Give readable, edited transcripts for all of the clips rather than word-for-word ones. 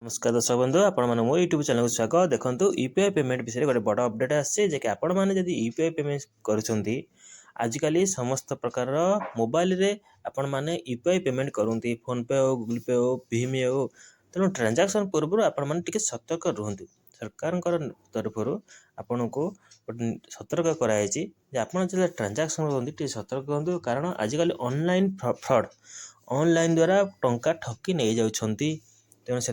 नमस्कार दर्शक बंधु आपण मैंने मो यूट्यूब चैनल को स्वागत देखो यूपीआई पेमेंट विषय गोटे बड़ अपडेट आसे कि आपण मैंने जब यूपीआई पेमेंट करुँच आजिकल समस्त प्रकार मोबाइल रे आपण मैंने यूपीआई पेमेंट करती फोन पे हो गूगल पे हो भीम हो तेणु ट्रांजैक्शन पूर्व आपण मैंने सतर्क रुहतु सरकार तरफ आपण को सतर्क कराई आप ट्रांजैक्शन करते सतर्क हूँ कारण आजिकल ऑनलाइन फ्रॉड ऑनलाइन द्वारा टंका ठकी नहीं जाउछंती तेणु से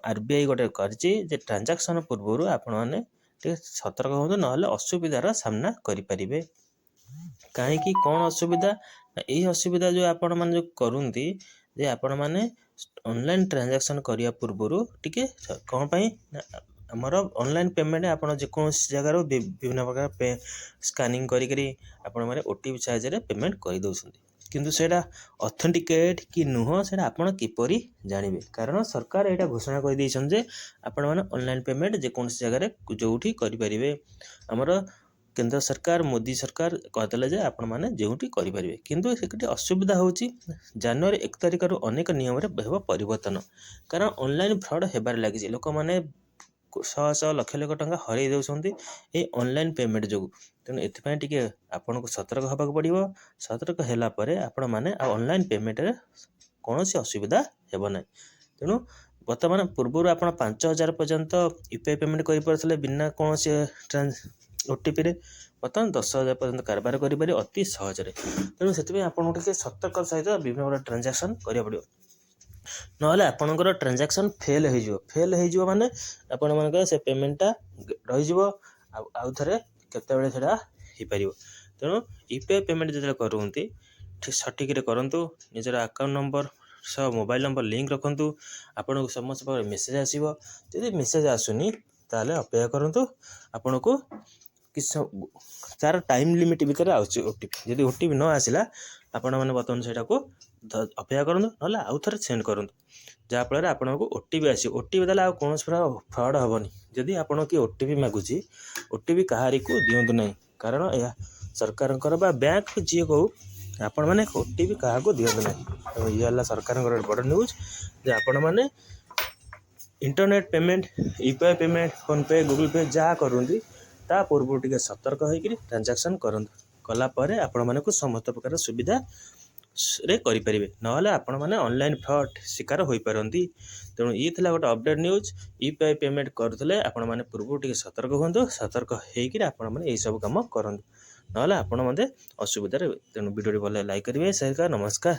आरबीआई गोटे कर ट्रांजैक्शन पूर्व आपण मैंने सतर्क हूँ ना असुविधार सामना करें कहीं कौन असुविधा यही असुविधा जो आपण मैंने जो करती जे आपण मैंने ऑनलाइन ट्रांजैक्शन करने पूर्व टिके कौन आमर ऑनलाइन पेमेंट आपड़ जेको जगार विभिन्न प्रकार स्कानिंग करी आपण मैंने ओटीपी साहाय्य पेमेंट कर दौरान किंतु सेटा ऑथेंटिकेट कि नुह से आपड़ किपरि जानवे कारण सरकार यहाँ घोषणा कर जे आपण मैंने ऑनलाइन पेमेंट जेकोसी जगह जो करें आमर केंद्र सरकार मोदी सरकार कहते जे आपण मैंने जो करें किंतु से असुविधा हो जनवरी 1 तारिख अनेक नियम परिवर्तन कारण ऑनलाइन फ्रॉड होबार लगी लोक मैंने शह शह लक्ष लक्ष टंका हर दौरान ये ऑनलाइन पेमेंट जो तेणु ये आपन को सतर्क होगा पड़ो सतर्क है आपण मैंने ऑनलाइन पेमेंट कौन असुविधा हेबना तेणु बर्तमान पूर्व आप 5,000 पर्यंत यूपीआई पेमेंट कर बिना कौन ओटीपी रे बर्तमान 10,000 पर्यंत कारबार करें अति सहज तेणु से आपको सतर्क सहित विभिन्न प्रकार ट्रांजैक्शन करा पड़ो ना आपणकर ट्रांजैक्शन फेल हो माने आपण मन से पेमेंटा रही आउ थे केतबेले सेटा हो पार तेणु यूपीआई पेमेंट जो करते ठीक सठिक करूँ निजर अकाउंट नंबर सह मोबाइल नंबर लिंक रखु आपन को समस्त प्रकार मेसेज आसो जब मेसेज आसुनी ताले अपेक्षा करूँ आपन को किस तार टाइम लिमिट भितर ओटीपी जब ओटीपी न आसला आपण मैंने बर्तमान से अपेक्षा करूँ ना आउ थे सेंड करूँ जहाँफल आपन को ओटीपी आस ओटीपी देला कौन फ्रॉड हेनी जदि आपन किए ओटीपी मागुच ओटीपी कहारी को दिंतु ना कारण यह सरकार बैंक जी कहू आपण मैंने ओटीपी क्या दिंतु ना ये सरकार बड़ न्यूज जे आपण मैंने internet payment UPI payment phone पे गूगल पे जहाँ करती ता पूर्व टे सतर्क होकर ट्रांजैक्शन कलापर आपण मानक समस्त प्रकार सुविधा रे करें ना आपण मैंने ऑनलाइन फ्रॉड शिकार हो पारती तेणु ये गोटे अपडेट न्यूज यूपीआई पेमेंट करुले आपण मैंने पूर्व टे सतर्क हूँ सतर्क होकर आपण मैंने यही सब कम करूँ ना आपण मत असुविधा तेणु वीडियो भले लाइक करेंगे शेयर कर नमस्कार।